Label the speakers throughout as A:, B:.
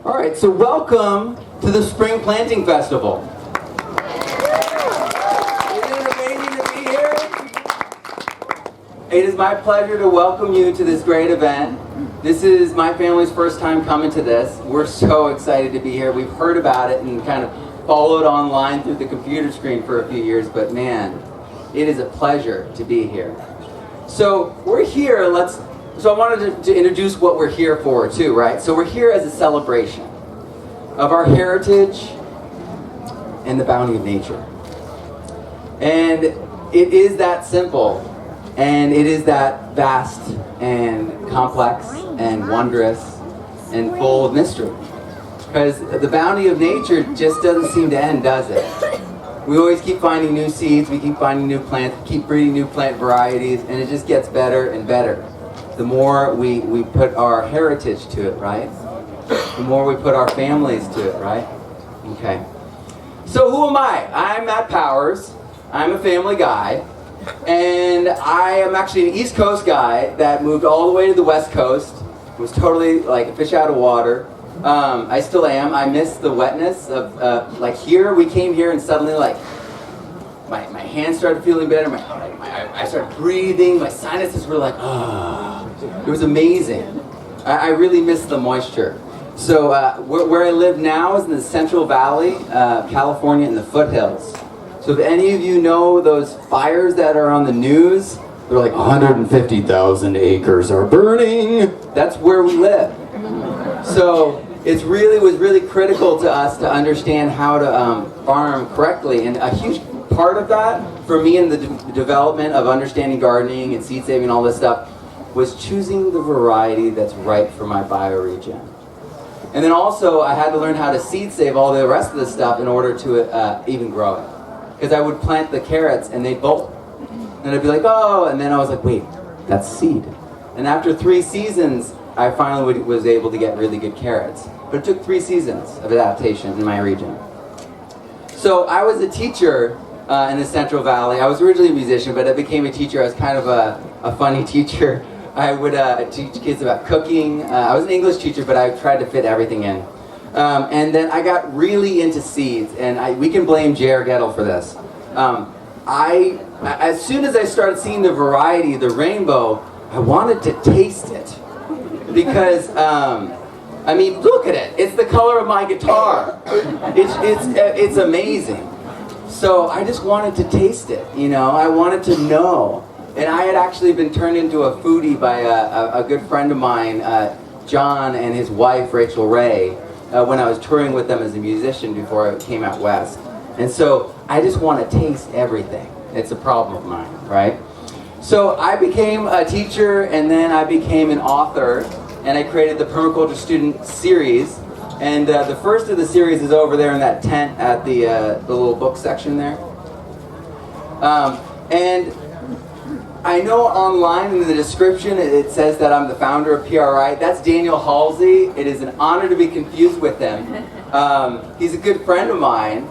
A: All right, so welcome to the Spring Planting Festival. Isn't it amazing to be here? It is my pleasure to welcome you to this great event. This is my family's first time coming to this. We're so excited to be here. We've heard about it and kind of followed online through the computer screen for a few years, but man, it is a pleasure to be here. So we're here, so I wanted to introduce what we're here for too, right? So we're here as a celebration of our heritage and the bounty of nature. And it is that simple, and it is that vast and complex and wondrous and full of mystery. Because the bounty of nature just doesn't seem to end, does it? We always keep finding new seeds, we keep finding new plants, we keep breeding new plant varieties, and it just gets better and better. The more we put our heritage to it, right? The more we put our families to it, right? Okay. So who am I? I'm Matt Powers. I'm a family guy. And I am actually an East Coast guy that moved all the way to the West Coast. Was totally like a fish out of water. I still am. I miss the wetness of, like here, we came here and suddenly like, my hands started feeling better, I started breathing, my sinuses were like, ah. It was amazing. I really miss the moisture. So where I live now is in the Central Valley, California, in the foothills. So if any of you know those fires that are on the news, they're like 150,000 acres are burning. That's where we live. So it was really critical to us to understand how to farm correctly. And a huge part of that, for me in the development of understanding gardening and seed saving and all this stuff, was choosing the variety that's right for my bioregion. And then also I had to learn how to seed save all the rest of the stuff in order to even grow it. Because I would plant the carrots and they'd bolt. And I'd be like, oh, and then I was like, wait, that's seed. And after 3 seasons, I finally was able to get really good carrots. But it took 3 seasons of adaptation in my region. So I was a teacher in the Central Valley. I was originally a musician, but I became a teacher. I was kind of a funny teacher. I would teach kids about cooking. I was an English teacher, but I tried to fit everything in. And then I got really into seeds, and we can blame J.R. Gettle for this. As soon as I started seeing the variety, the rainbow, I wanted to taste it. Because, I mean, look at it. It's the color of my guitar. It's amazing. So I just wanted to taste it, you know. I wanted to know. And I had actually been turned into a foodie by a good friend of mine, John, and his wife, Rachel Ray, when I was touring with them as a musician before I came out west. And so I just want to taste everything. It's a problem of mine, right? So I became a teacher, and then I became an author, and I created the Permaculture Student Series. And the first of the series is over there in that tent at the little book section there. And I know online in the description it says that I'm the founder of PRI. That's Daniel Halsey. It is an honor to be confused with him. He's a good friend of mine.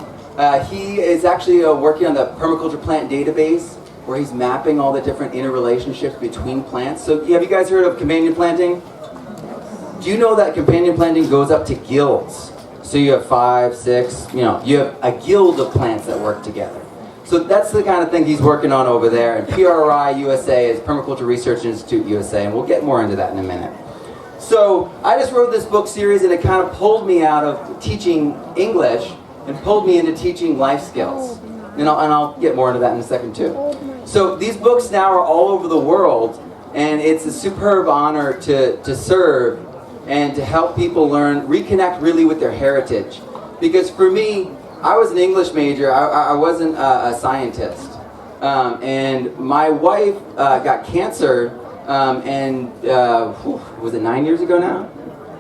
A: He is actually working on the permaculture plant database, where he's mapping all the different interrelationships between plants. So have you guys heard of companion planting? Do you know that companion planting goes up to guilds? So you have 5, 6, you have a guild of plants that work together. So that's the kind of thing he's working on over there. And PRI USA is Permaculture Research Institute USA, and we'll get more into that in a minute. So I just wrote this book series, and it kind of pulled me out of teaching English and pulled me into teaching life skills. And I'll get more into that in a second too. So these books now are all over the world, and it's a superb honor to serve and to help people reconnect really with their heritage. Because for me, I was an English major, I wasn't a scientist. And my wife got cancer, was it 9 years ago now?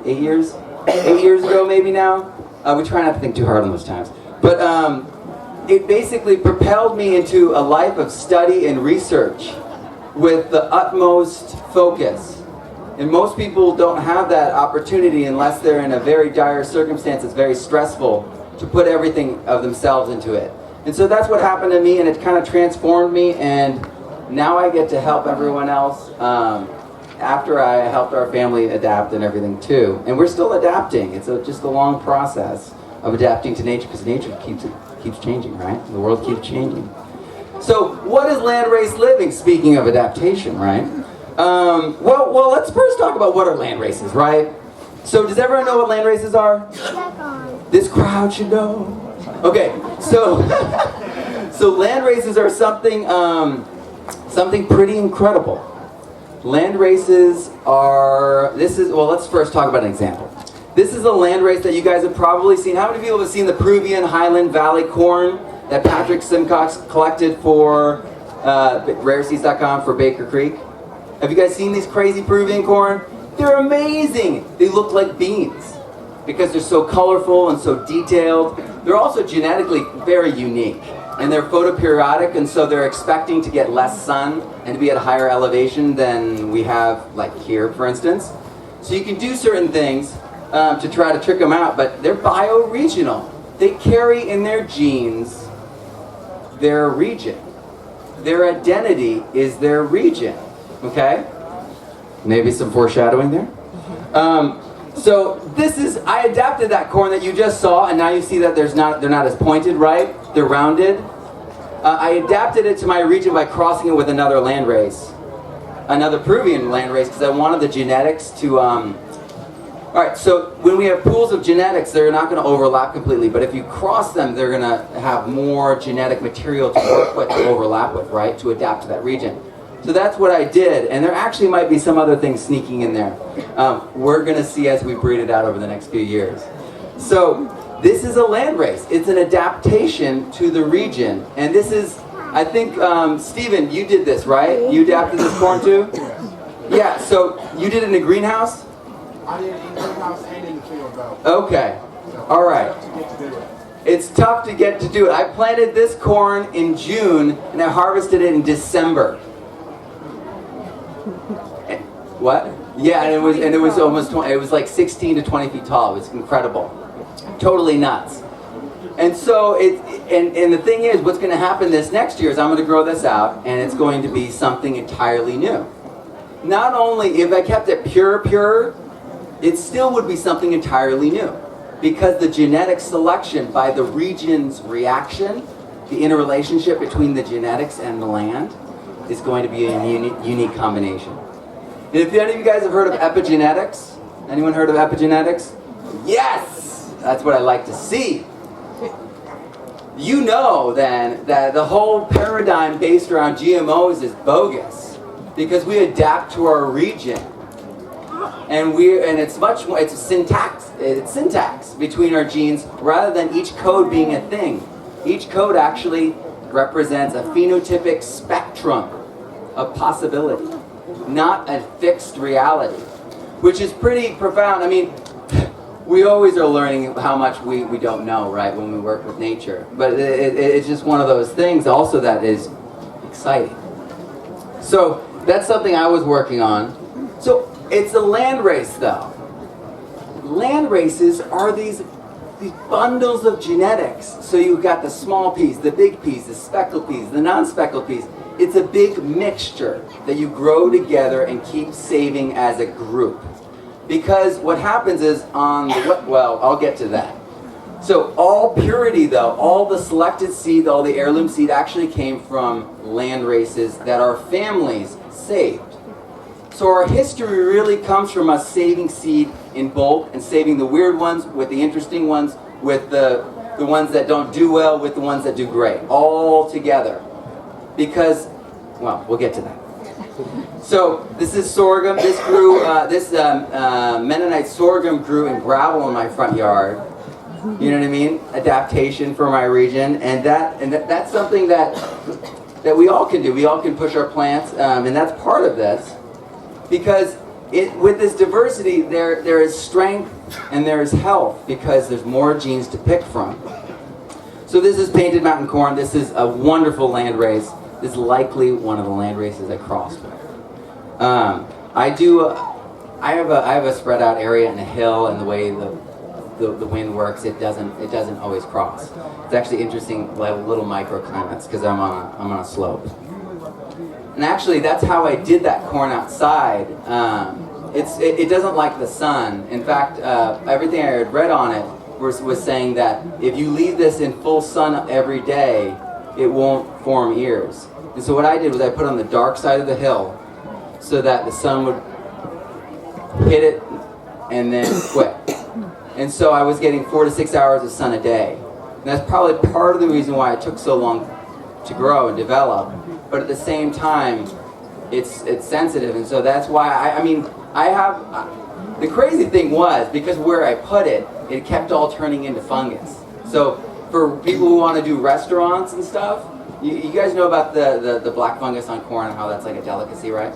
A: 8 years? 8 years ago maybe now? We try not to think too hard on those times. But it basically propelled me into a life of study and research with the utmost focus. And most people don't have that opportunity unless they're in a very dire circumstance. It's very stressful to put everything of themselves into it. And so that's what happened to me, and it kind of transformed me, and now I get to help everyone else after I helped our family adapt and everything too. And we're still adapting. It's just a long process of adapting to nature, because nature keeps changing, right? The world keeps changing. So what is Landrace Living, speaking of adaptation, right? Well, let's first talk about what are land races, right? So does everyone know what land races are? This crowd should know. Okay, so so land races are something pretty incredible. Land races are, let's first talk about an example. This is a land race that you guys have probably seen. How many people have seen the Peruvian Highland Valley corn that Patrick Simcox collected for rareseeds.com for Baker Creek? Have you guys seen these crazy Peruvian corn? They're amazing. They look like beans because they're so colorful and so detailed. They're also genetically very unique. And they're photoperiodic, and so they're expecting to get less sun and to be at a higher elevation than we have, like here, for instance. So you can do certain things to try to trick them out, but they're bioregional. They carry in their genes their region. Their identity is their region, okay? Maybe some foreshadowing there. So I adapted that corn that you just saw, and now you see that they're not as pointed, right? They're rounded. I adapted it to my region by crossing it with another land race, another Peruvian land race, because I wanted the genetics to. All right, so when we have pools of genetics, they're not going to overlap completely, but if you cross them, they're going to have more genetic material to work with, to overlap with, right, to adapt to that region. So that's what I did, and there actually might be some other things sneaking in there. We're going to see as we breed it out over the next few years. So this is a land race. It's an adaptation to the region. And this is, I think, Stephen, you did this, right? You adapted this corn too? Yeah, so you did it in a greenhouse?
B: I did it in the greenhouse and in the field, though.
A: Okay, all right. It's tough to get to do it. I planted this corn in June, and I harvested it in December. What? Yeah, and it was almost 20, it was like 16 to 20 feet tall. It was incredible. Totally nuts. And so and the thing is, what's going to happen this next year is I'm going to grow this out, and it's going to be something entirely new. Not only, if I kept it pure, it still would be something entirely new, because the genetic selection by the region's reaction, the interrelationship between the genetics and the land, is going to be a unique combination. And if any of you guys have heard of epigenetics, anyone heard of epigenetics? Yes! That's what I like to see. You know then that the whole paradigm based around GMOs is bogus, because we adapt to our region. And it's syntax between our genes rather than each code being a thing. Each code actually represents a phenotypic spectrum of possibility, not a fixed reality, which is pretty profound. I mean, we always are learning how much we don't know, right, when we work with nature. But it's just one of those things also that is exciting. So that's something I was working on. So it's a land race, though. Land races are these bundles of genetics. So you've got the small peas, the big peas, the speckled peas, the non-speckled peas. It's a big mixture that you grow together and keep saving as a group. Because what happens is I'll get to that. So all purity, though, all the selected seed, all the heirloom seed actually came from land races that our families saved. So our history really comes from us saving seed in bulk and saving the weird ones with the interesting ones, with the ones that don't do well, with the ones that do great, all together. Because, well, we'll get to that. So this is sorghum. This grew. This Mennonite sorghum grew in gravel in my front yard. You know what I mean? Adaptation for my region, and that's something that we all can do. We all can push our plants, and that's part of this. Because with this diversity, there is strength and there is health, because there's more genes to pick from. So this is painted mountain corn. This is a wonderful land race. This is likely one of the land races I crossed with. I have a spread out area in a hill, and the way the wind works, it doesn't always cross. It's actually interesting, like little microclimates, because I'm on a slope. And actually, that's how I did that corn outside. It doesn't like the sun. In fact, everything I had read on it was saying that if you leave this in full sun every day, it won't form ears. And so what I did was I put it on the dark side of the hill so that the sun would hit it and then quit. And so I was getting 4 to 6 hours of sun a day. And that's probably part of the reason why it took so long to grow and develop. But at the same time, it's sensitive, and so that's why the crazy thing was, because where I put it, it kept all turning into fungus. So for people who want to do restaurants and stuff, you guys know about the black fungus on corn and how that's like a delicacy, right?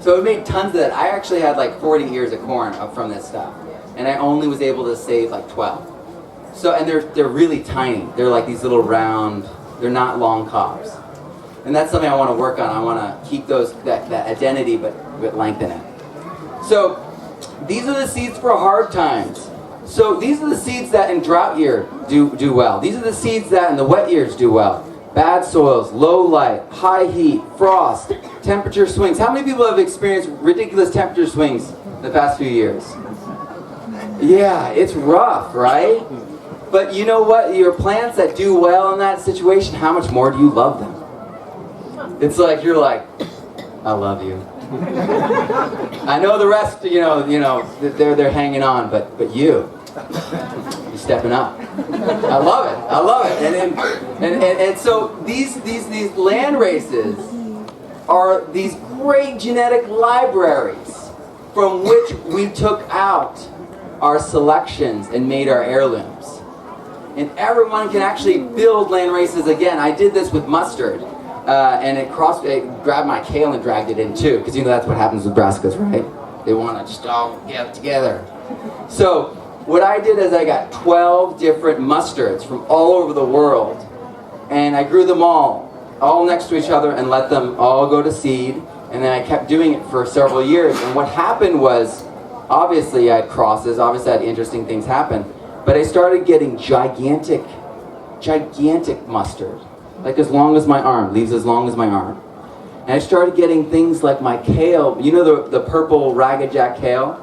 A: So it made tons of that. I actually had like 40 ears of corn up from this stuff, and I only was able to save like 12. So, and they're really tiny. They're like these little round, they're not long cobs. And that's something I want to work on. I want to keep that identity, but lengthen it. So these are the seeds for hard times. So these are the seeds that in drought year do well. These are the seeds that in the wet years do well. Bad soils, low light, high heat, frost, temperature swings. How many people have experienced ridiculous temperature swings the past few years? Yeah, it's rough, right? But you know what? Your plants that do well in that situation, how much more do you love them? It's like you're like, I love you. I know the rest, they're hanging on, but you're stepping up. I love it. And so these land races are these great genetic libraries from which we took out our selections and made our heirlooms. And everyone can actually build land races again. I did this with mustard. And it grabbed my kale and dragged it in too, because that's what happens with brassicas, right? They want to just all get together. So what I did is I got 12 different mustards from all over the world, and I grew them all next to each other and let them all go to seed, and then I kept doing it for several years. And what happened was, obviously I had crosses, obviously I had interesting things happen, but I started getting gigantic mustard. Like as long as my arm, leaves as long as my arm. And I started getting things like my kale, the purple ragged jack kale?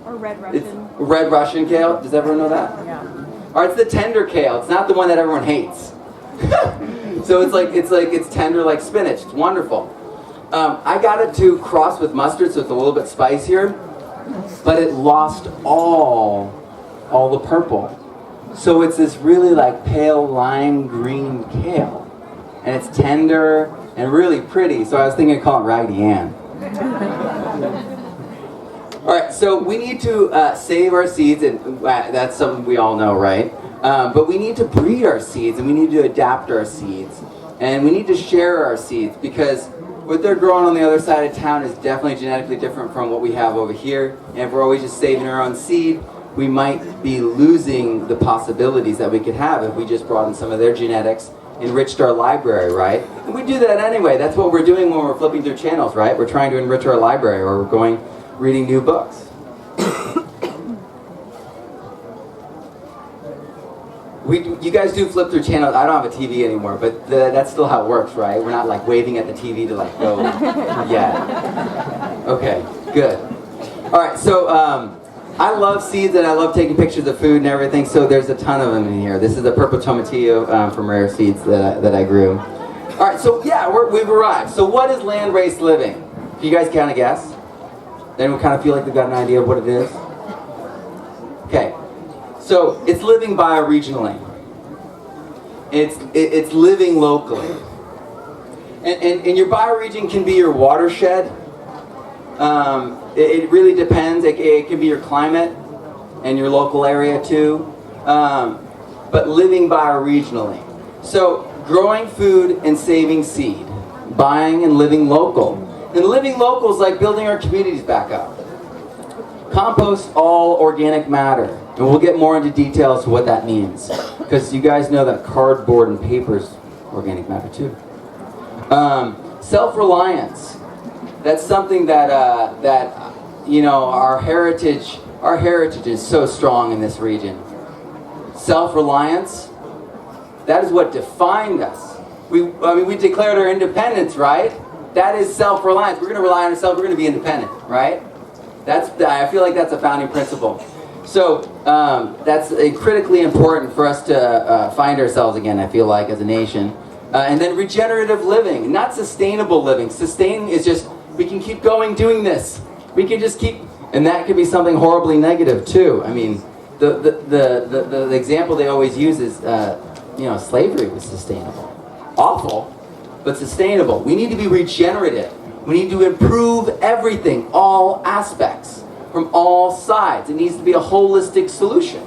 C: Or red Russian.
A: It's red Russian kale, does everyone know that?
C: Yeah.
A: Or it's the tender kale, it's not the one that everyone hates. So it's tender like spinach, it's wonderful. I got it to cross with mustard, so it's a little bit spicier, but it lost all the purple. So it's this really like pale lime green kale. And it's tender and really pretty. So I was thinking of calling it Raggedy Ann. Alright, so we need to save our seeds, and that's something we all know, right? But we need to breed our seeds, and we need to adapt our seeds. And we need to share our seeds, because what they're growing on the other side of town is definitely genetically different from what we have over here. And if we're always just saving our own seed, we might be losing the possibilities that we could have if we just brought in some of their genetics, enriched our library, right? And we do that anyway. That's what we're doing when we're flipping through channels, right? We're trying to enrich our library, or we're reading new books. You guys do flip through channels. I don't have a TV anymore, but that's still how it works, right? We're not like waving at the TV to like go, yeah. Okay, good. All right, so I love seeds and I love taking pictures of food and everything, so there's a ton of them in here. This is a purple tomatillo from Rare Seeds that I grew. All right, so yeah, we've arrived. So what is Landrace Living? Can you guys kind of guess? Anyone kind of feel like they've got an idea of what it is? Okay, so it's living bioregionally. It's living locally. And your bioregion can be your watershed. It really depends. It can be your climate and your local area too. But living bioregionally. So growing food and saving seed. Buying and living local. And living local is like building our communities back up. Compost all organic matter. And we'll get more into details of what that means. Because you guys know that cardboard and paper is organic matter too. Self-reliance. That's something that our heritage is so strong in this region. Self-reliance, that is what defined us. We declared our independence, right? that is self-reliance. We're going to rely on ourselves. We're going to be independent, right? I feel like that's a founding principle. So that's critically important for us to find ourselves again, I feel like, as a nation. And then regenerative living, not sustainable living. Sustaining is just, we can keep going doing this. We can just keep, and that could be something horribly negative too. I mean, the example they always use is, slavery was sustainable. Awful, but sustainable. We need to be regenerative. We need to improve everything, all aspects, from all sides. It needs to be a holistic solution.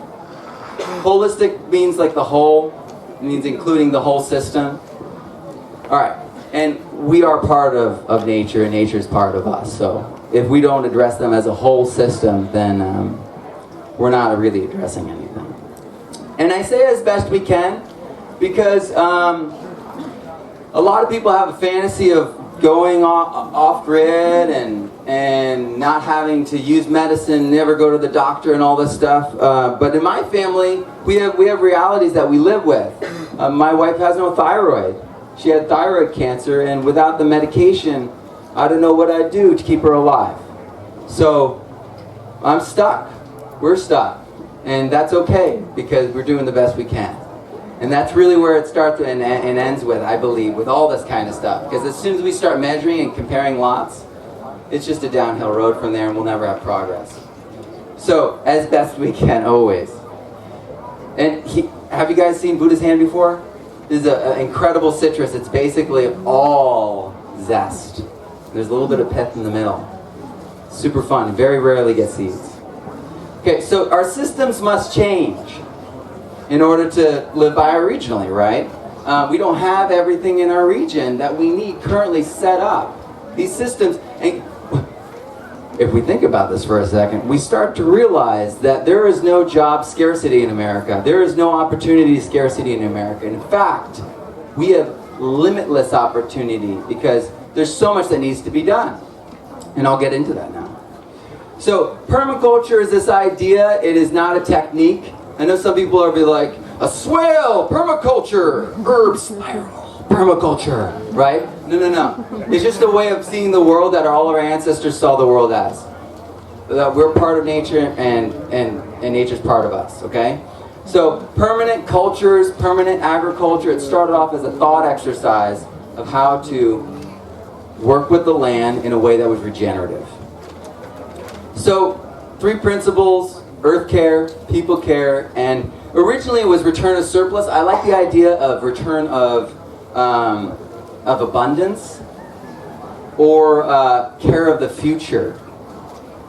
A: Holistic means like the whole. It means including the whole system. All right, and we are part of nature, and nature is part of us. So if we don't address them as a whole system, then we're not really addressing anything. And I say as best we can, because a lot of people have a fantasy of going off-grid and not having to use medicine, never go to the doctor and all this stuff. But in my family, we have realities that we live with. My wife has no thyroid. She had thyroid cancer, and without the medication, I don't know what I'd do to keep her alive. So I'm stuck. We're stuck. And that's okay, because we're doing the best we can. And that's really where it starts and ends with, I believe, with all this kind of stuff. Because as soon as we start measuring and comparing lots, it's just a downhill road from there, and we'll never have progress. So, as best we can, always. And have you guys seen Buddha's hand before? This is an incredible citrus. It's basically all zest. There's a little bit of pith in the middle. Super fun. Very rarely get seeds. Okay, so our systems must change in order to live bioregionally, right? We don't have everything in our region that we need currently set up. These systems, and if we think about this for a second, we start to realize that there is no job scarcity in America. There is no opportunity scarcity in America. And in fact, we have limitless opportunity because there's so much that needs to be done. And I'll get into that now. So permaculture is this idea. It is not a technique. I know some people are be like, a swale, permaculture, herb spiral, permaculture, right? No. It's just a way of seeing the world that all our ancestors saw the world as. That we're part of nature and nature's part of us, okay? So permanent cultures, permanent agriculture, it started off as a thought exercise of how to work with the land in a way that was regenerative. So 3 principles: earth care, people care, and originally it was return of surplus. I like the idea of return of abundance, or care of the future.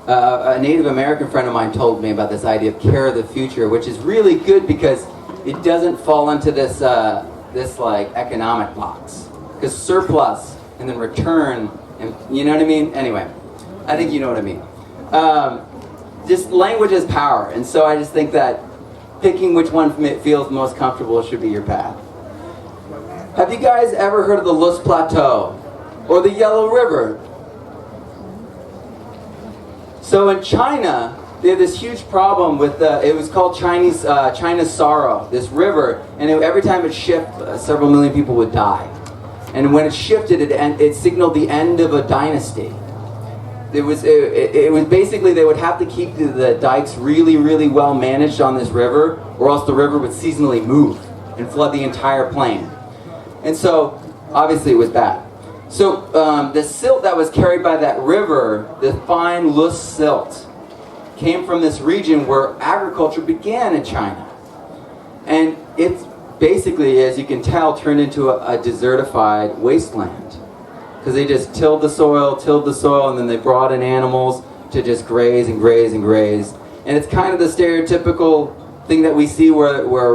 A: A Native American friend of mine told me about this idea of care of the future, which is really good because it doesn't fall into this like economic box. Because surplus and then return, and you know what I mean? Anyway, I think you know what I mean. Just language is power, and so I just think that picking which one feels most comfortable should be your path. Have you guys ever heard of the Loess Plateau or the Yellow River? So in China, they have this huge problem with it was called China's Sorrow, this river, and every time it shifted, several million people would die. And when it shifted, it signaled the end of a dynasty. It was basically they would have to keep the dikes really, really well managed on this river, or else the river would seasonally move and flood the entire plain. And so, obviously, it was bad. So the silt that was carried by that river, the fine loess silt, came from this region where agriculture began in China. And it's basically, as you can tell, turned into a desertified wasteland. Because they just tilled the soil, and then they brought in animals to just graze and graze and graze. And it's kind of the stereotypical thing that we see where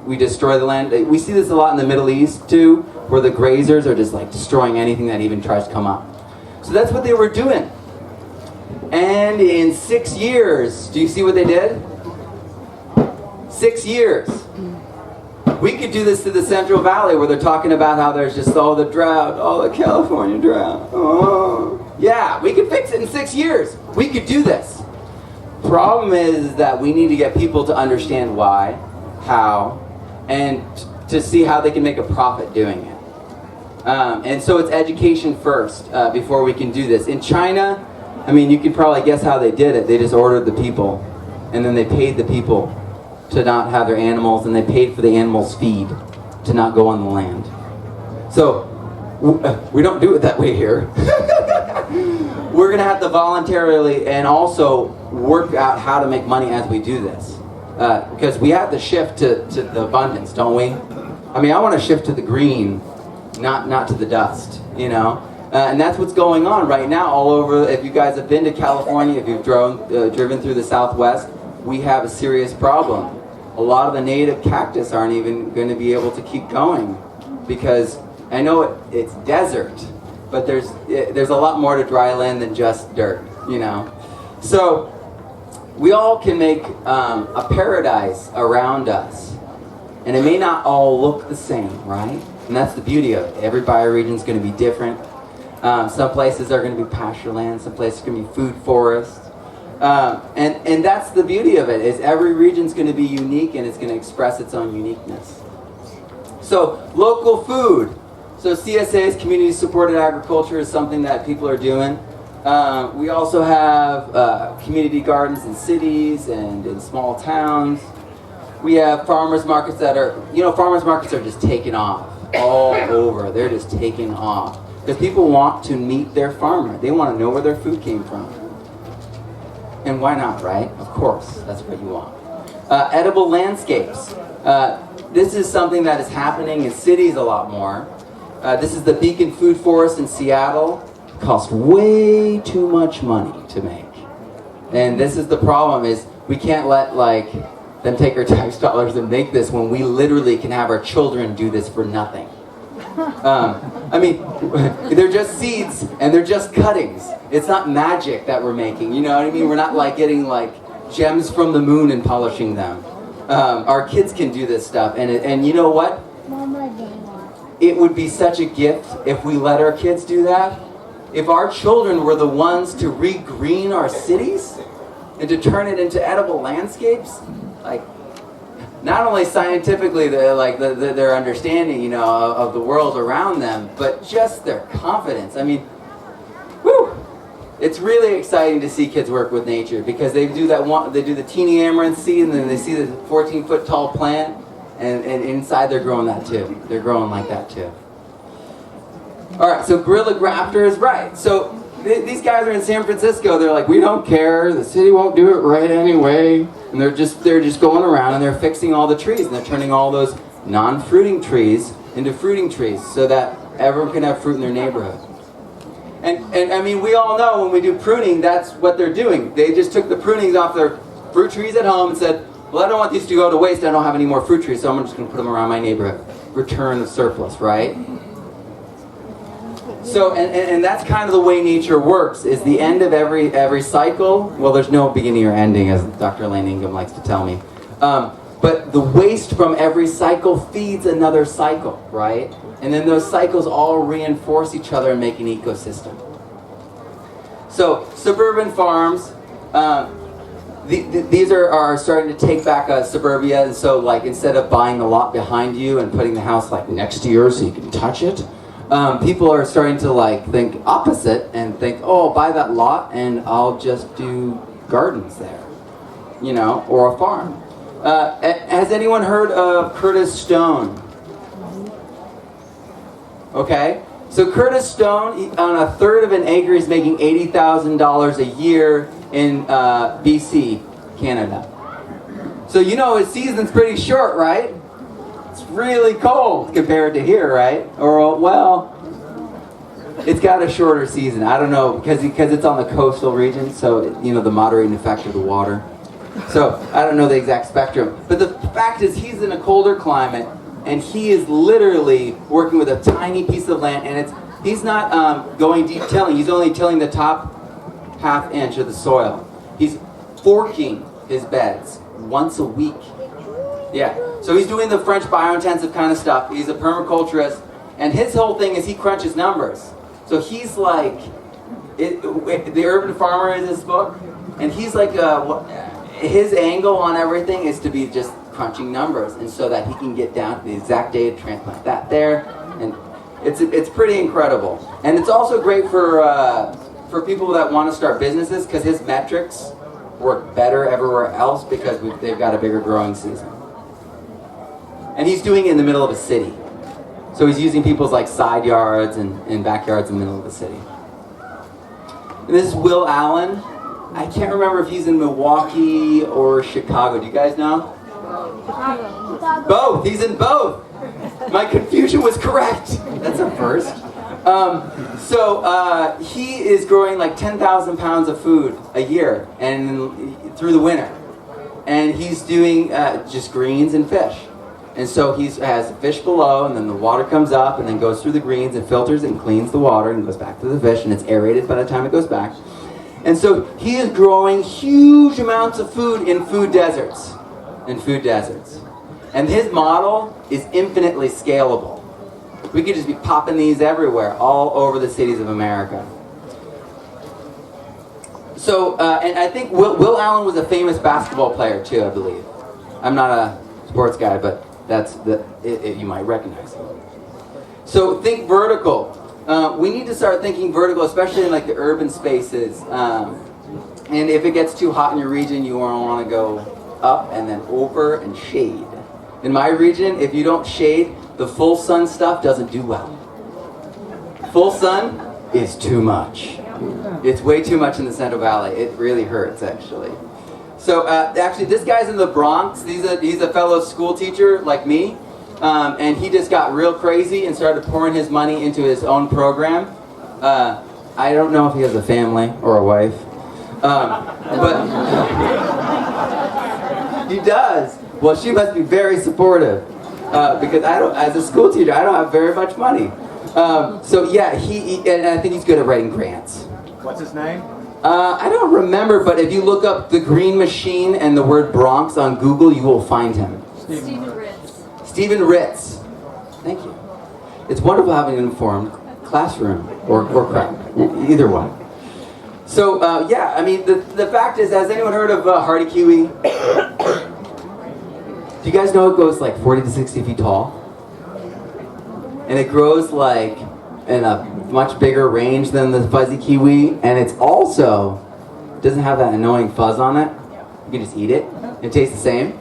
A: we destroy the land. We see this a lot in the Middle East too, where the grazers are just like destroying anything that even tries to come up. So that's what they were doing. And in 6 years, do you see what they did? 6 years. We could do this to the Central Valley where they're talking about how there's just all the drought, all the California drought. Oh. Yeah, we could fix it in 6 years. We could do this. Problem is that we need to get people to understand why, how, and to see how they can make a profit doing it. And so it's education first before we can do this. In China, I mean, you could probably guess how they did it. They just ordered the people, and then they paid the people to not have their animals, and they paid for the animals' feed to not go on the land. So we don't do it that way here. We're going to have to voluntarily and also work out how to make money as we do this. Because we have to shift to the abundance, don't we? I mean, I want to shift to the green, not to the dust, you know? And that's what's going on right now all over. If you guys have been to California, if you've driven through the Southwest, we have a serious problem. A lot of the native cactus aren't even going to be able to keep going because I know it's desert, but there's a lot more to dry land than just dirt, you know? So we all can make a paradise around us, and it may not all look the same, right? And that's the beauty of it. Every bioregion is going to be different. Some places are going to be pasture land, some places are going to be food forests. And that's the beauty of it, is every region's going to be unique and it's going to express its own uniqueness. So, local food. So CSA's community supported agriculture is something that people are doing. We also have community gardens in cities and in small towns. We have farmers markets that are, farmers markets are just taking off all over. They're just taking off. Because people want to meet their farmer. They want to know where their food came from. And why not, right? Of course, that's what you want. Edible landscapes. This is something that is happening in cities a lot more. This is the Beacon Food Forest in Seattle. It costs way too much money to make. And this is the problem, is we can't let them take our tax dollars and make this when we literally can have our children do this for nothing. I mean, they're just seeds and they're just cuttings. It's not magic that we're making, you know what I mean? We're not getting gems from the moon and polishing them. Our kids can do this stuff, and you know what? It would be such a gift if we let our kids do that. If our children were the ones to re-green our cities and to turn it into edible landscapes, not only scientifically their understanding, of the world around them, but just their confidence. I mean, whew! It's really exciting to see kids work with nature because they do they do the teeny amaranth seed, and then they see the 14-foot tall plant, and inside they're growing that too. They're growing like that too. All right, so guerrilla grafters, right? So these guys are in San Francisco. They're like, we don't care. The city won't do it right anyway. And they're just going around and they're fixing all the trees, and they're turning all those non-fruiting trees into fruiting trees so that everyone can have fruit in their neighborhood. And I mean, we all know when we do pruning, that's what they're doing. They just took the prunings off their fruit trees at home and said, well, I don't want these to go to waste. I don't have any more fruit trees, so I'm just going to put them around my neighborhood. Return the surplus, right? So, and that's kind of the way nature works, is the end of every cycle. Well, there's no beginning or ending, as Dr. Elaine Ingham likes to tell me. But the waste from every cycle feeds another cycle, right? And then those cycles all reinforce each other and make an ecosystem. So, Suburban Farms, these are starting to take back suburbia, and so instead of buying the lot behind you and putting the house next to yours so you can touch it, people are starting to think opposite and think, oh, I'll buy that lot and I'll just do gardens there, or a farm. Has anyone heard of Curtis Stone? Okay, so Curtis Stone, on a third of an acre, is making $80,000 a year in BC, Canada. So his season's pretty short, right? It's really cold compared to here, right? Or, well, it's got a shorter season. I don't know, because it's on the coastal region, so, the moderating effect of the water. So, I don't know the exact spectrum. But the fact is, he's in a colder climate, and he is literally working with a tiny piece of land, and he's not going deep tilling. He's only tilling the top half inch of the soil. He's forking his beds once a week. Yeah, so he's doing the French biointensive kind of stuff. He's a permaculturist, and his whole thing is he crunches numbers. So he's The Urban Farmer is his book, and he's his angle on everything is to be just crunching numbers, and so that he can get down to the exact day to transplant that there, and It's pretty incredible. And it's also great for people that want to start businesses because his metrics work better everywhere else because they've got a bigger growing season. And he's doing it in the middle of a city. So he's using people's like side yards and backyards in the middle of the city. And this is Will Allen. I can't remember if he's in Milwaukee or Chicago. Do you guys know? Both. He's in both. My confusion was correct. That's a first. So he is growing like 10,000 pounds of food a year and through the winter. And he's doing just greens and fish. And so he has fish below, and then the water comes up and then goes through the greens and filters and cleans the water and goes back to the fish, and it's aerated by the time it goes back. And so he is growing huge amounts of food in food deserts. And his model is infinitely scalable. We could just be popping these everywhere, all over the cities of America. So, and I think Will Allen was a famous basketball player too, I believe. I'm not a sports guy, but that's you might recognize him. So think vertical. We need to start thinking vertical, especially in like the urban spaces. And if it gets too hot in your region, you want to go up and then over and shade. In my region, if you don't shade, the full sun stuff doesn't do well. Full sun is too much. It's way too much in the Central Valley. It really hurts, actually. So actually, this guy's in the Bronx. He's a fellow school teacher like me. And he just got real crazy and started pouring his money into his own program. I don't know if he has a family or a wife. But he does. Well, she must be very supportive. Because as a school teacher, I don't have very much money. So yeah, and I think he's good at writing grants.
B: What's his name?
A: I don't remember, but if you look up the Green Machine and the word Bronx on Google, you will find him. Stephen Ritz. Thank you. It's wonderful having an informed classroom or crowd, either one. So yeah, I mean the fact is, has anyone heard of hardy kiwi? Do you guys know it goes like 40 to 60 feet tall? And it grows like in a much bigger range than the fuzzy kiwi, and it's also doesn't have that annoying fuzz on it. You can just eat it. It tastes the same.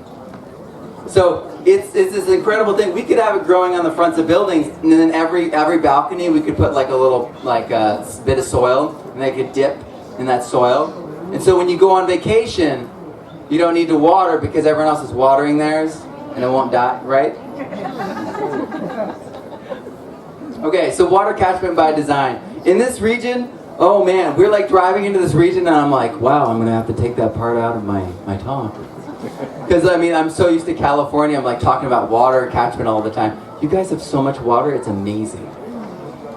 A: So it's this incredible thing. We could have it growing on the fronts of buildings, and then every balcony we could put like a little bit of soil, and they could dip in that soil. And so when you go on vacation, you don't need to water because everyone else is watering theirs, and it won't die, right? Okay, so water catchment by design. In this region, oh man, we're like driving into this region, and I'm like, wow, I'm gonna have to take that part out of my talk. Because I mean, I'm so used to California, I'm like talking about water catchment all the time. You guys have so much water, it's amazing.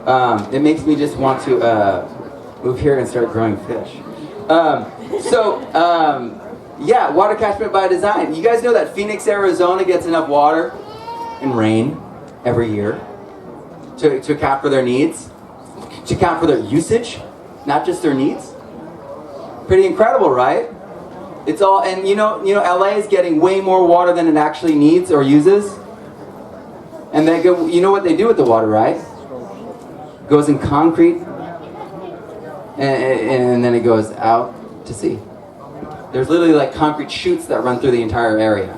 A: It makes me just want to move here and start growing fish. Yeah, water catchment by design. You guys know that Phoenix, Arizona gets enough water and rain every year to account for their needs, to account for their usage, not just their needs. Pretty incredible, right? It's all, and you know, LA is getting way more water than it actually needs or uses. And they go, you know what they do with the water, right? It goes in concrete, and then it goes out to sea. There's literally like concrete chutes that run through the entire area.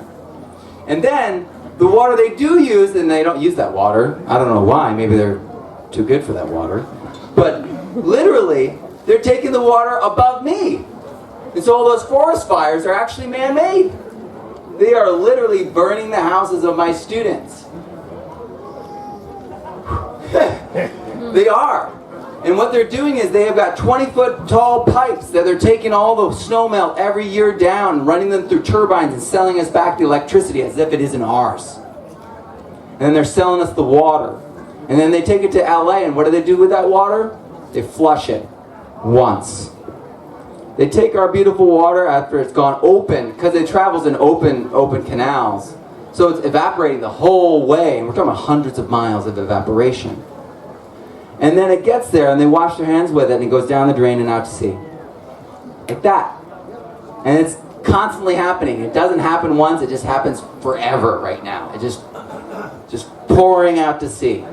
A: And then the water they do use, and they don't use that water. I don't know why. Maybe they're too good for that water. But literally, they're taking the water above me. And so all those forest fires are actually man-made. They are literally burning the houses of my students. They are. And what they're doing is they have got 20-foot tall pipes that they're taking all the snow melt every year down, running them through turbines and selling us back the electricity as if it isn't ours. And then they're selling us the water. And then they take it to LA, and what do they do with that water? They flush it once. They take our beautiful water after it's gone open, because it travels in open canals. So it's evaporating the whole way, and we're talking about hundreds of miles of evaporation. And then it gets there, and they wash their hands with it, and it goes down the drain and out to sea. Like that. And it's constantly happening. It doesn't happen once, it just happens forever right now. It just pouring out to sea.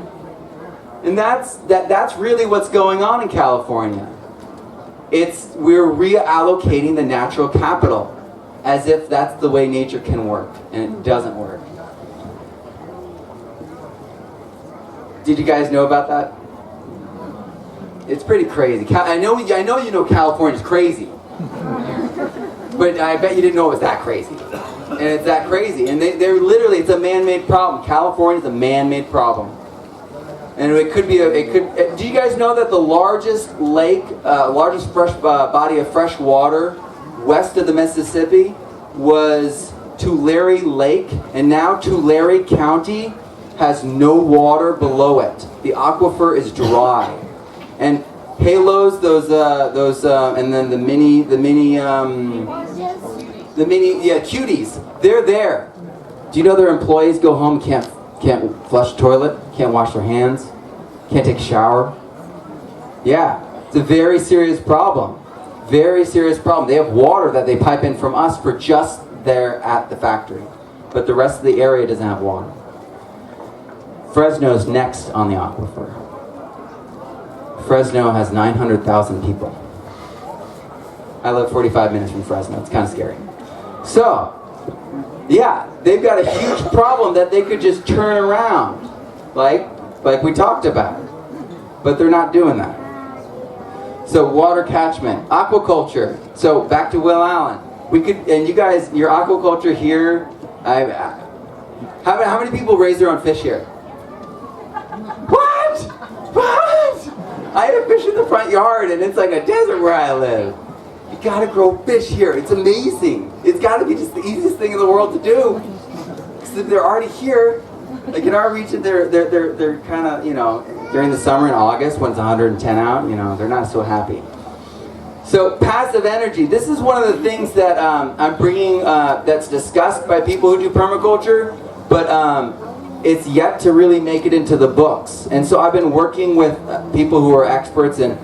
A: And that's really what's going on in California. We're reallocating the natural capital as if that's the way nature can work, and it doesn't work. Did you guys know about that? It's pretty crazy. I know you know California's crazy, but I bet you didn't know it was that crazy. And it's that crazy. And they're literally, it's a man-made problem. California's a man-made problem. And it could be do you guys know that the largest lake, largest fresh body of fresh water west of the Mississippi was Tulare Lake, and now Tulare County has no water below it. The aquifer is dry. And halos, and then the mini cuties, they're there. Do you know their employees go home, can't flush the toilet, can't wash their hands, can't take a shower? Yeah, it's a very serious problem. Very serious problem. They have water that they pipe in from us for just there at the factory, but the rest of the area doesn't have water. Fresno's next on the aquifer. Fresno has 900,000 people. I live 45 minutes from Fresno. It's kind of scary. So, yeah, they've got a huge problem that they could just turn around, like we talked about, but they're not doing that. So water catchment, aquaculture. So back to Will Allen. And you guys, your aquaculture here, how many people raise their own fish here? What? I have fish in the front yard, and it's like a desert where I live. You gotta grow fish here. It's amazing. It's gotta be just the easiest thing in the world to do. Because they're already here. Like in our region, they're kind of, during the summer in August when it's 110 out, they're not so happy. So passive energy. This is one of the things that I'm bringing that's discussed by people who do permaculture, but it's yet to really make it into the books. And so I've been working with people who are experts in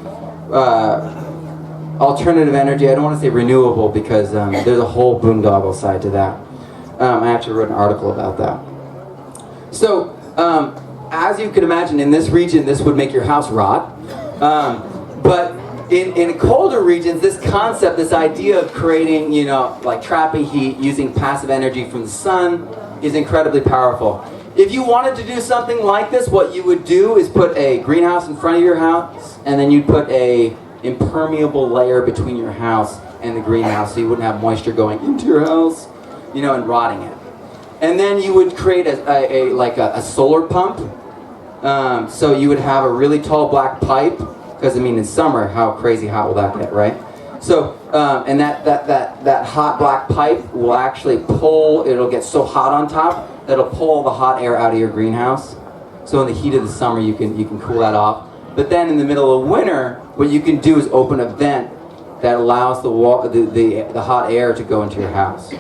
A: alternative energy. I don't want to say renewable because there's a whole boondoggle side to that. I actually wrote an article about that. So, as you can imagine, in this region, this would make your house rot. But in colder regions, this concept, this idea of creating, like trapping heat using passive energy from the sun is incredibly powerful. If you wanted to do something like this, what you would do is put a greenhouse in front of your house, and then you'd put a impermeable layer between your house and the greenhouse so you wouldn't have moisture going into your house, and rotting it. And then you would create a solar pump. So you would have a really tall black pipe, because in summer, how crazy hot will that get, right? So, and that hot black pipe will actually it'll get so hot on top that it'll pull all the hot air out of your greenhouse. So in the heat of the summer, you can cool that off. But then in the middle of winter, what you can do is open a vent that allows the hot air to go into your house.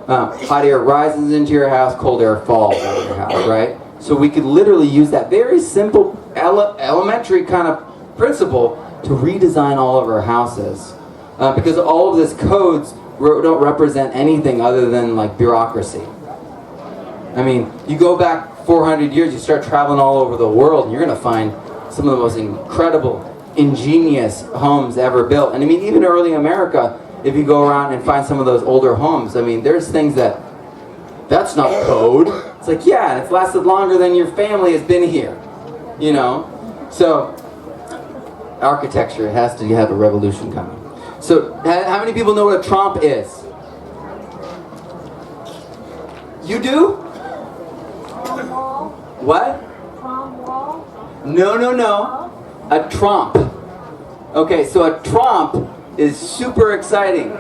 A: Hot air rises into your house, cold air falls out of your house, right? So we could literally use that very simple, elementary kind of principle to redesign all of our houses. Because all of these codes don't represent anything other than bureaucracy. You go back 400 years, you start traveling all over the world, and you're going to find some of the most incredible, ingenious homes ever built. And even early America, if you go around and find some of those older homes, there's things that's not code. It's like, yeah, and it's lasted longer than your family has been here, So, architecture has to have a revolution coming. So, how many people know what a trompe is? You do?
C: Prom wall.
A: What?
C: Prom wall.
A: No. A trompe. Okay, so a trompe is super exciting.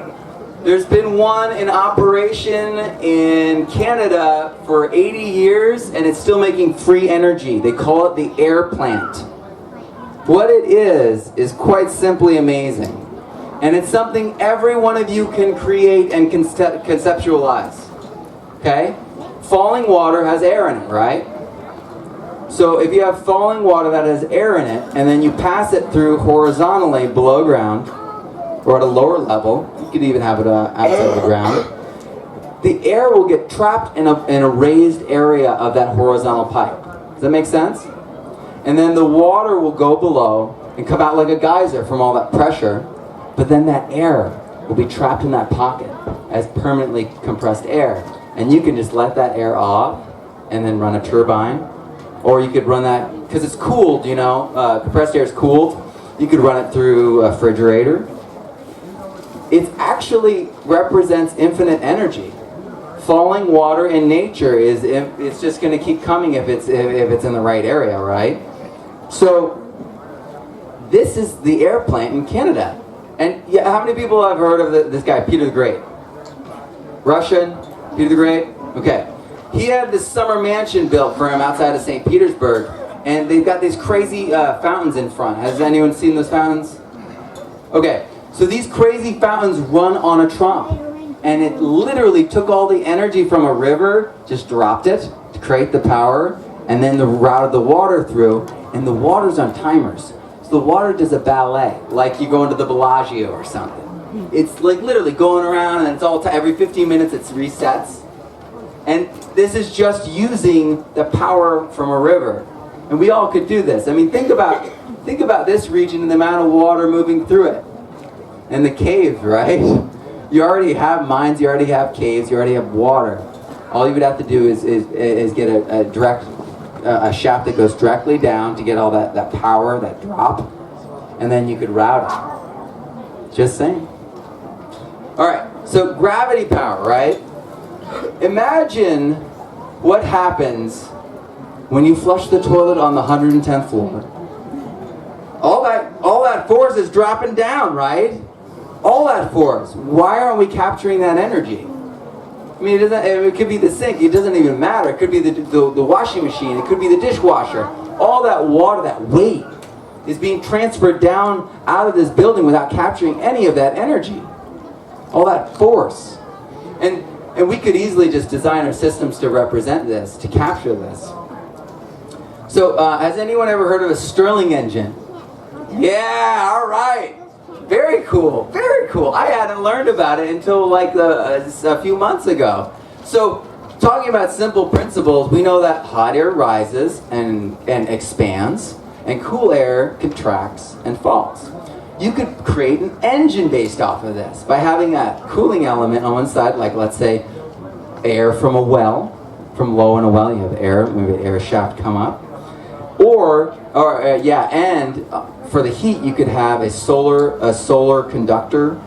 A: There's been one in operation in Canada for 80 years, and it's still making free energy. They call it the air plant. What it is quite simply amazing. And it's something every one of you can create and conceptualize. Okay? Falling water has air in it, right? So if you have falling water that has air in it, and then you pass it through horizontally below ground, or at a lower level, you could even have it outside the ground, the air will get trapped in a raised area of that horizontal pipe. Does that make sense? And then the water will go below and come out like a geyser from all that pressure, but then that air will be trapped in that pocket as permanently compressed air. And you can just let that air off and then run a turbine. Or you could run that, because it's cooled, you know, compressed air is cooled. You could run it through a refrigerator. It actually represents infinite energy. Falling water in nature it's just going to keep coming if it's in the right area, right? So this is the air plant in Canada. And yeah, how many people have heard of this guy, Peter the Great? Russian, Peter the Great? Okay. He had this summer mansion built for him outside of St. Petersburg. And they've got these crazy fountains in front. Has anyone seen those fountains? Okay. So these crazy fountains run on a trompe. And it literally took all the energy from a river, just dropped it to create the power, and then the routed the water through, and the water's on timers. So the water does a ballet, like you go into the Bellagio or something. It's like literally going around, and it's all every 15 minutes it resets. And this is just using the power from a river. And we all could do this. I mean, think about this region and the amount of water moving through it. And the caves, right? You already have mines, you already have caves, you already have water. All you would have to do is get a shaft that goes directly down to get all that power, that drop, and then you could route it. Just saying. All right, so gravity power, right? Imagine what happens when you flush the toilet on the 110th floor. All that force is dropping down, right? All that force. Why aren't we capturing that energy? I mean, it could be the sink. It doesn't even matter. It could be the washing machine. It could be the dishwasher. All that water, that weight, is being transferred down out of this building without capturing any of that energy. All that force. And we could easily just design our systems to represent this, to capture this. So, has anyone ever heard of a Stirling engine? Yeah, all right. Very cool, very cool. I hadn't learned about it until like a few months ago. So, talking about simple principles, we know that hot air rises and expands, and cool air contracts and falls. You could create an engine based off of this by having a cooling element on one side, like let's say air from a well, from low in a well, you have air, maybe an air shaft come up. And for the heat, you could have a solar conductor,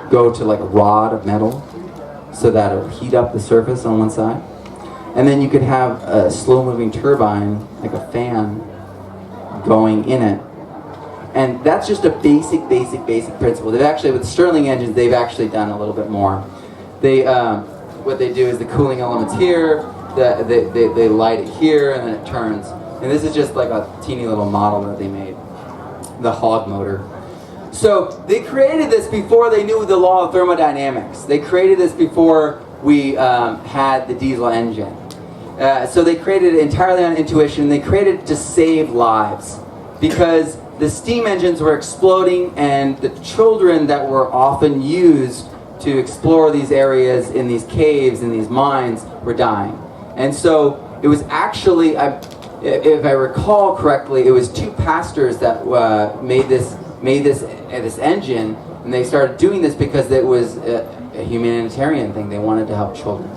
A: go to like a rod of metal, so that it'll heat up the surface on one side. And then you could have a slow-moving turbine, like a fan, going in it. And that's just a basic principle. They've actually, with Stirling engines, they've actually done a little bit more. What they do is the cooling element's here, they light it here, and then it turns. And this is just like a teeny little model that they made, the hog motor. So they created this before they knew the law of thermodynamics. They created this before we had the diesel engine. So they created it entirely on intuition. They created it to save lives because the steam engines were exploding, and the children that were often used to explore these areas in these caves, in these mines, were dying. And so it was actually, if I recall correctly, it was two pastors that made this engine, and they started doing this because it was a humanitarian thing. They wanted to help children.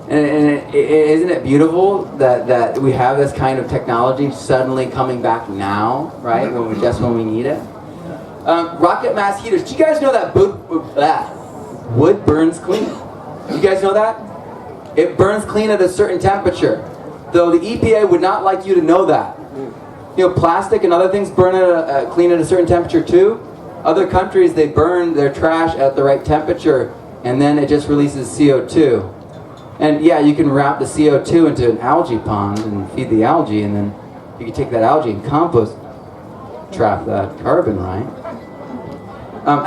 A: And isn't it beautiful that we have this kind of technology suddenly coming back now, right? Just when we need it. Rocketmass heaters. Do you guys know that wood burns clean? You guys know that? It burns clean at a certain temperature. Though the EPA would not like you to know that. You know, plastic and other things burn clean at a certain temperature too. Other countries, they burn their trash at the right temperature, and then it just releases CO2. And yeah, you can wrap the CO2 into an algae pond and feed the algae, and then you can take that algae and compost, trap that carbon, right? All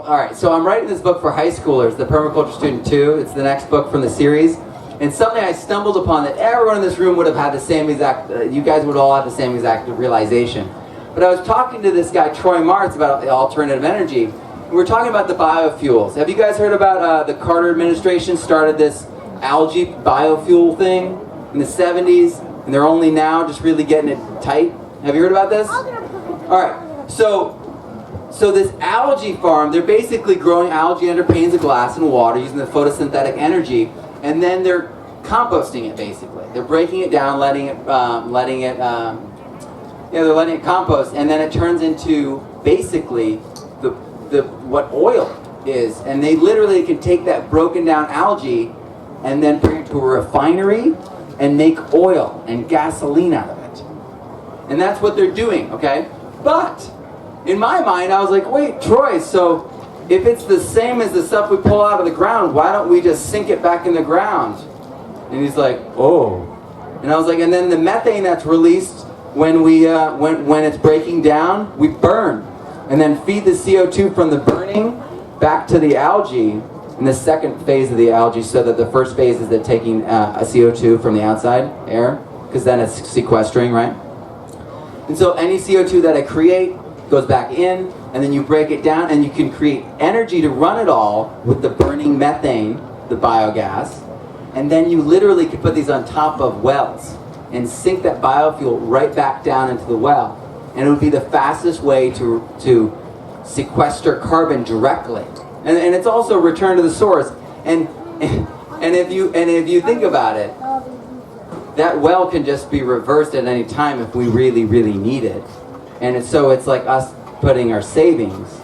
A: right, so I'm writing this book for high schoolers, the Permaculture Student 2. It's the next book from the series. And suddenly I stumbled upon that everyone in this room would have had the same exact, you guys would all have the same exact realization. But I was talking to this guy, Troy Martz, about alternative energy. We're talking about the biofuels. Have you guys heard about the Carter administration started this algae biofuel thing? in the 70s, and they're only now just really getting it tight. Have you heard about this? All right, so this algae farm, they're basically growing algae under panes of glass and water using the photosynthetic energy, and then they're composting it basically. They're breaking it down, letting it compost, and then it turns into basically what oil is. And they literally can take that broken down algae and then bring it to a refinery and make oil and gasoline out of it. And that's what they're doing, okay? But in my mind, I was like, wait, Troy, so if it's the same as the stuff we pull out of the ground, why don't we just sink it back in the ground? And he's like, oh. And I was like, and then the methane that's released when it's breaking down, we burn. And then feed the CO2 from the burning back to the algae in the second phase of the algae, so that the first phase is that taking a CO2 from the outside air, because then it's sequestering, right? And so any CO2 that I create goes back in, and then you break it down, and you can create energy to run it all with the burning methane, the biogas, and then you literally could put these on top of wells and sink that biofuel right back down into the well. And it would be the fastest way to sequester carbon directly. And it's also a return to the source. And if you think about it, that well can just be reversed at any time if we really, really need it. And so it's like us putting our savings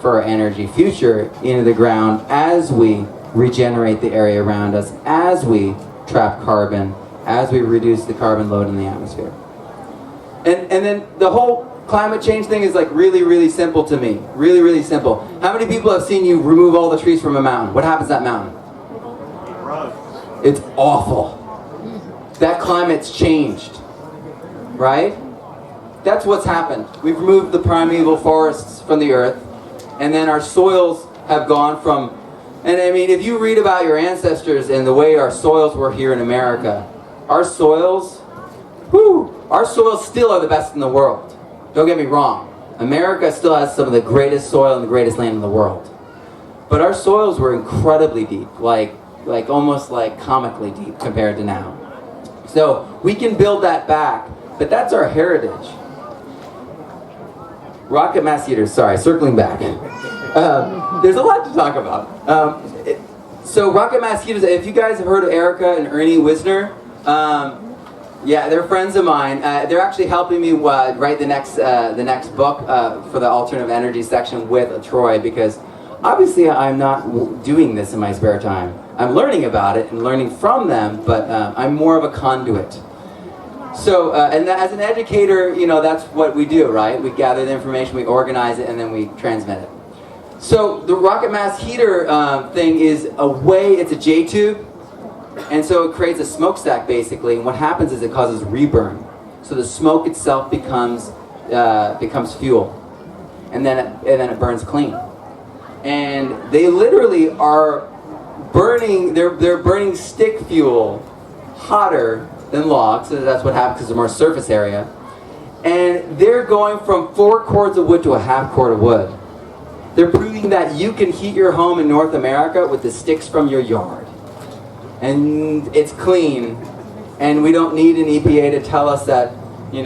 A: for our energy future into the ground as we regenerate the area around us, as we trap carbon, as we reduce the carbon load in the atmosphere. And then the whole climate change thing is like really, really simple to me. Really, really simple. How many people have seen you remove all the trees from a mountain? What happens to that mountain? It's awful. That climate's changed, right? That's what's happened. We've removed the primeval forests from the earth, and then our soils have gone from, and I mean, if you read about your ancestors and the way our soils were here in America, our soils still are the best in the world. Don't get me wrong. America still has some of the greatest soil and the greatest land in the world. But our soils were incredibly deep, like almost like comically deep compared to now. So we can build that back, but that's our heritage. Rocketmass Heater, sorry, circling back. There's a lot to talk about. So Rocketmass Heaters, if you guys have heard of Erica and Ernie Wisner, yeah, they're friends of mine. They're actually helping me write the next book for the alternative energy section with Troy, because obviously I'm not doing this in my spare time. I'm learning about it and learning from them, but I'm more of a conduit. So, and as an educator, you know, that's what we do, right? We gather the information, we organize it, and then we transmit it. So the Rocketmass Heater thing is it's a J-tube, and so it creates a smokestack basically, and what happens is it causes reburn. So the smoke itself becomes fuel, and then it burns clean. And they literally are burning, they're burning stick fuel hotter than logs, so that's what happens because there's more surface area. And they're going from 4 cords of wood to a half cord of wood. They're proving that you can heat your home in North America with the sticks from your yard. And it's clean, and we don't need an EPA to tell us that, you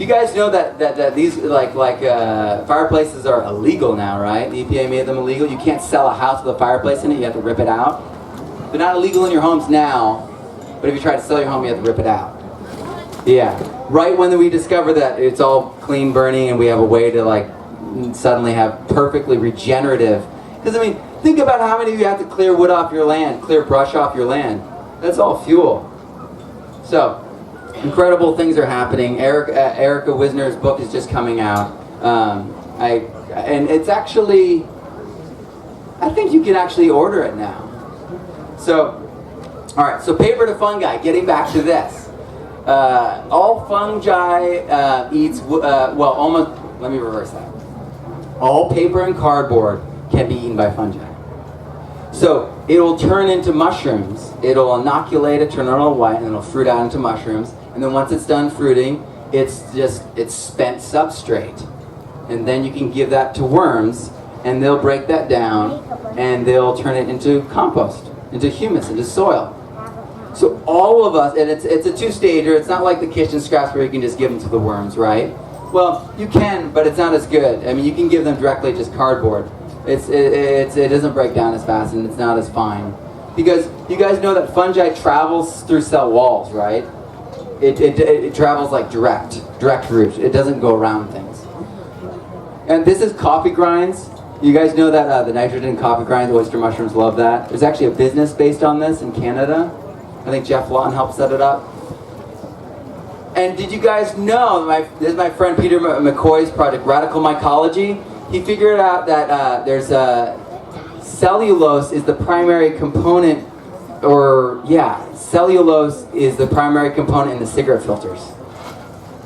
A: guys know that these fireplaces are illegal now, right? The EPA made them illegal. You can't sell a house with a fireplace in it, you have to rip it out. They're not illegal in your homes now, but if you try to sell your home, you have to rip it out. Yeah, right when we discover that it's all clean burning and we have a way to suddenly have perfectly regenerative, because I mean, think about how many of you have to clear wood off your land, clear brush off your land. That's all fuel. So, incredible things are happening. Erica Wisner's book is just coming out. And it's actually, I think you can actually order it now. So, all right, so paper to fungi, getting back to this. All fungi eats, almost, let me reverse that. All paper and cardboard can be eaten by fungi. So it will turn into mushrooms. It'll inoculate it, turn it all white, and it'll fruit out into mushrooms. And then once it's done fruiting, it's spent substrate. And then you can give that to worms, and they'll break that down, and they'll turn it into compost. into humus, into soil. So all of us, and it's a two-stager. It's not like the kitchen scraps where you can just give them to the worms, right? Well, you can, but it's not as good. I mean, you can give them directly just cardboard. It doesn't break down as fast, and it's not as fine. Because you guys know that fungi travels through cell walls, right? It travels like direct route. It doesn't go around things. And this is coffee grinds. You guys know that the nitrogen coffee grinds, oyster mushrooms love that. There's actually a business based on this in Canada. I think Jeff Lawton helped set it up. And did you guys know, this is my friend Peter McCoy's project, Radical Mycology. He figured out that cellulose is the primary component, cellulose is the primary component in the cigarette filters.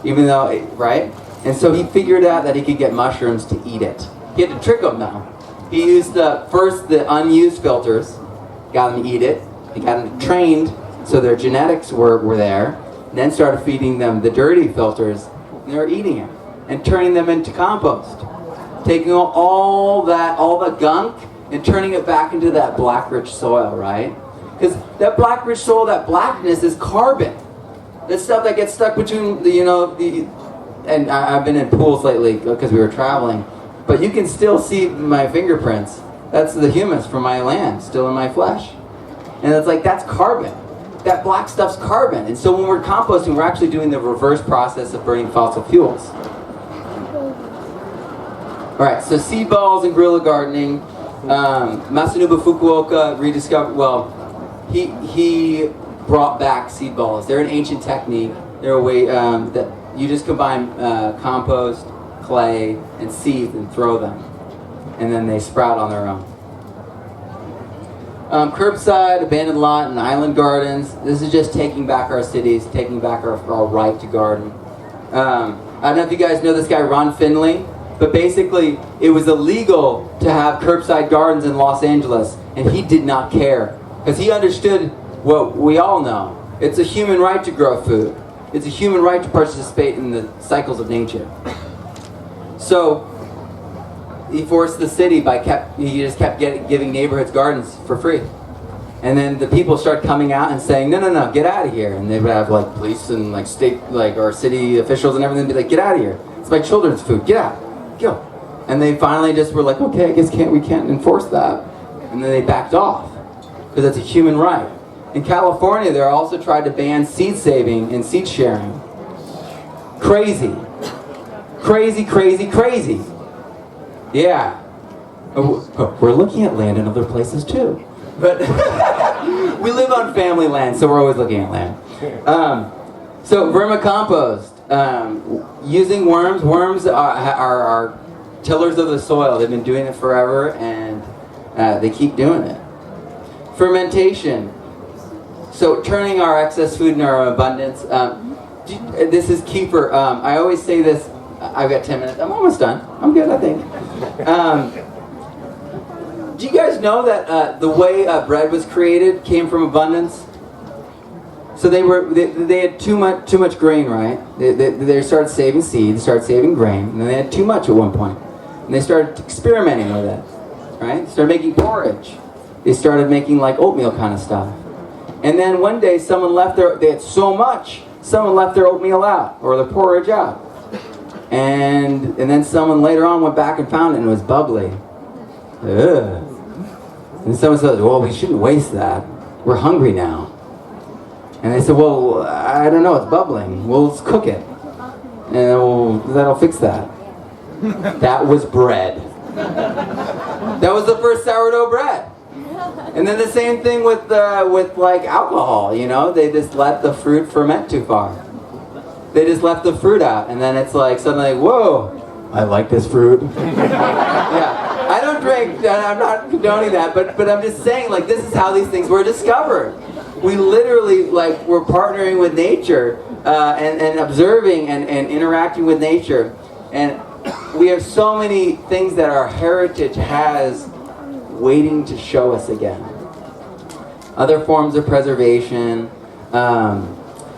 A: Even though, right? And so he figured out that he could get mushrooms to eat it. He had to trick them though. He used the unused filters, got them to eat it. He got them trained so their genetics were there. Then started feeding them the dirty filters, and they were eating it and turning them into compost, taking all the gunk and turning it back into that black rich soil, right? Because that black rich soil, that blackness is carbon. That stuff that gets stuck between and I've been in pools lately because we were traveling, but you can still see my fingerprints. That's the humus from my land still in my flesh, and it's like that's carbon. That black stuff's carbon. And so when we're composting, we're actually doing the reverse process of burning fossil fuels. All right, so seed balls and guerrilla gardening. Masanobu Fukuoka rediscovered, he brought back seed balls. They're an ancient technique. They're a way that you just combine compost, clay, and seeds and throw them. And then they sprout on their own. Curbside, abandoned lot, and island gardens. This is just taking back our cities, taking back our right to garden. I don't know if you guys know this guy, Ron Finley, but basically it was illegal to have curbside gardens in Los Angeles, and he did not care because he understood what we all know. It's a human right to grow food. It's a human right to participate in the cycles of nature. So he forced the city he just kept giving neighborhoods gardens for free. And then the people start coming out and saying, no, get out of here. And they would have like police and like state, like our city officials and everything be like, get out of here. It's my children's food, get out, go. And they finally just were like, okay, I guess we can't enforce that. And then they backed off because that's a human right. In California, they also tried to ban seed saving and seed sharing. Crazy. Crazy. Yeah. We're looking at land in other places too. But we live on family land, so we're always looking at land. So vermicompost. Using worms. Worms are tillers of the soil. They've been doing it forever, and they keep doing it. Fermentation. So turning our excess food into our abundance. This is kefir. I always say this. I've got 10 minutes. I'm almost done. I'm good, I think. Do you guys know that the way bread was created came from abundance? So they had too much grain, right? They started saving seeds, started saving grain, and then they had too much at one point. And they started experimenting with it, right? Started making porridge. They started making like oatmeal kind of stuff. And then one day they had so much, someone left their oatmeal out, or their porridge out. And then someone later on went back and found it and it was bubbly. Ugh. And someone said, well, we shouldn't waste that. We're hungry now. And they said, well, I don't know, it's bubbling. Well, let's cook it. And that'll fix that. That was bread. That was the first sourdough bread. And then the same thing with like alcohol, you know? They just let the fruit ferment too far. They just left the fruit out, and then it's like suddenly, whoa, I like this fruit. Yeah, I don't drink, and I'm not condoning that, but I'm just saying, like, this is how these things were discovered. We literally, like, we're partnering with nature and observing and interacting with nature, and we have so many things that our heritage has waiting to show us again. Other forms of preservation.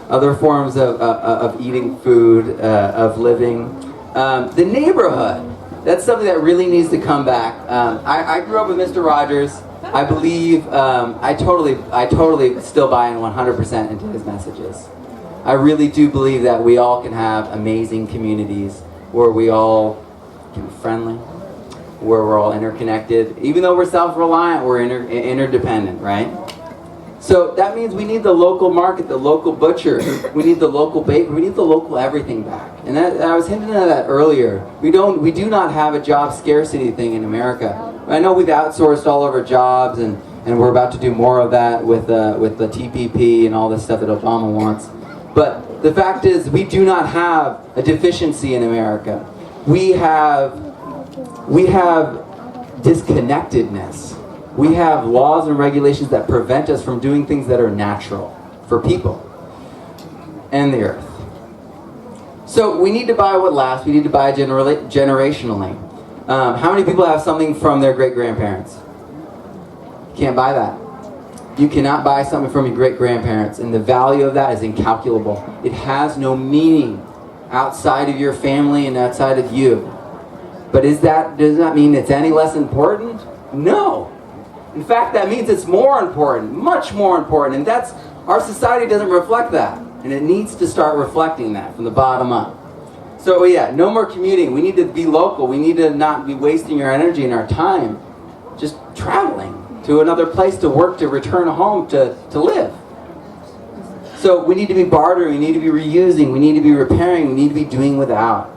A: Other forms of eating food, of living. The neighborhood, that's something that really needs to come back. I grew up with Mr. Rogers. I believe, I totally still buy in 100% into his messages. I really do believe that we all can have amazing communities where we all can be friendly, where we're all interconnected. Even though we're self-reliant, we're interdependent, right? So that means we need the local market, the local butcher, we need the local baker, we need the local everything back. And I was hinting at that earlier. We do not have a job scarcity thing in America. I know we've outsourced all of our jobs, and we're about to do more of that with the TPP and all this stuff that Obama wants. But the fact is, we do not have a deficiency in America. We have disconnectedness. We have laws and regulations that prevent us from doing things that are natural for people and the earth. So we need to buy what lasts. We need to buy generationally. How many people have something from their great-grandparents? You can't buy that. You cannot buy something from your great-grandparents, and the value of that is incalculable. It has no meaning outside of your family and outside of you. But does that mean it's any less important? No. In fact, that means it's more important, much more important, and our society doesn't reflect that, and it needs to start reflecting that from the bottom up. So yeah, no more commuting. We need to be local. We need to not be wasting our energy and our time just traveling to another place to work, to return home, to live. So we need to be bartering, we need to be reusing, we need to be repairing, we need to be doing without.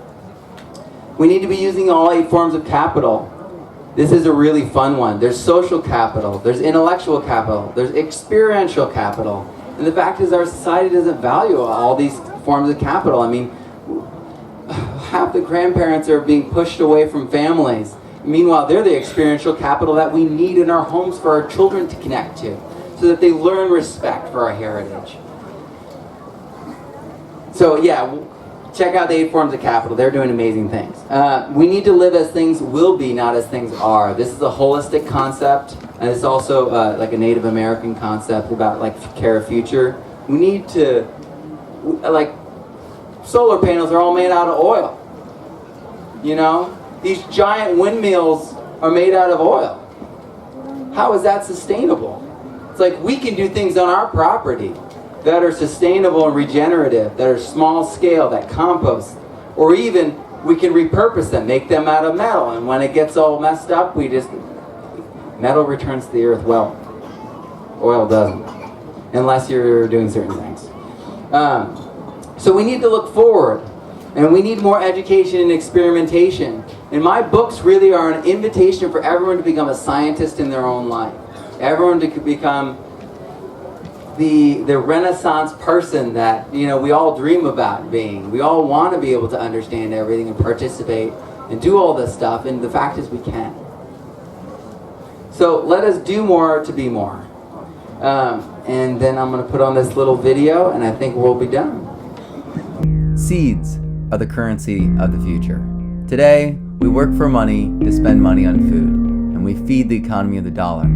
A: We need to be using all 8 forms of capital. This is a really fun one. There's social capital, there's intellectual capital, there's experiential capital. And the fact is our society doesn't value all these forms of capital. I mean, half the grandparents are being pushed away from families. Meanwhile, they're the experiential capital that we need in our homes for our children to connect to, so that they learn respect for our heritage. So yeah, check out the 8 forms of capital. They're doing amazing things. We need to live as things will be, not as things are. This is a holistic concept, and it's also like a Native American concept about like care of future. We need to, like, solar panels are all made out of oil. You know? These giant windmills are made out of oil. How is that sustainable? It's like we can do things on our property that are sustainable and regenerative, that are small scale, that compost, or even we can repurpose them, make them out of metal, and when it gets all messed up, metal returns to the earth well. Oil doesn't, unless you're doing certain things. So we need to look forward, and we need more education and experimentation. And my books really are an invitation for everyone to become a scientist in their own life. Everyone to become the Renaissance person that, you know, we all dream about being. We all want to be able to understand everything and participate and do all this stuff, and the fact is we can. So let us do more to be more. And then I'm going to put on this little video, and I think we'll be done.
D: Seeds are the currency of the future. Today, we work for money to spend money on food, and we feed the economy of the dollar.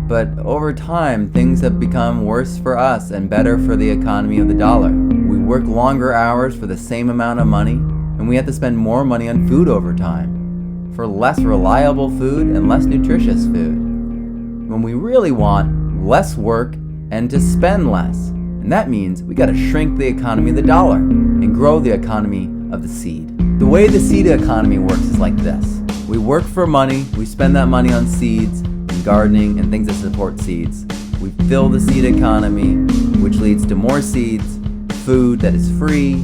D: But over time, things have become worse for us and better for the economy of the dollar. We work longer hours for the same amount of money, and we have to spend more money on food over time, for less reliable food and less nutritious food, when we really want less work and to spend less. And that means we gotta shrink the economy of the dollar and grow the economy of the seed. The way the seed economy works is like this. We work for money, we spend that money on seeds and gardening and things that support seeds. We fill the seed economy, which leads to more seeds, food that is free,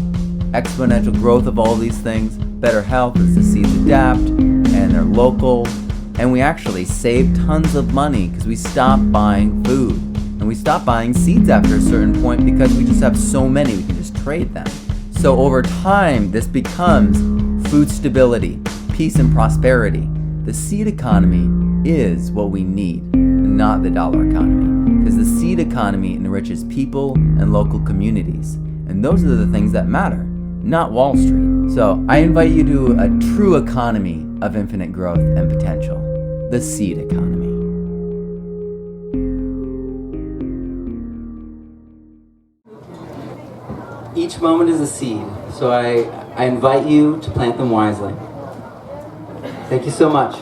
D: exponential growth of all these things, better health as the seeds adapt, and they're local. And we actually save tons of money because we stop buying food. And we stop buying seeds after a certain point because we just have so many, we can just trade them. So over time, this becomes food stability, peace and prosperity. The seed economy is what we need, not the dollar economy. Because the seed economy enriches people and local communities. And those are the things that matter, not Wall Street. So I invite you to a true economy of infinite growth and potential, the seed economy.
A: Each moment is a seed, so I invite you to plant them wisely. Thank you so much.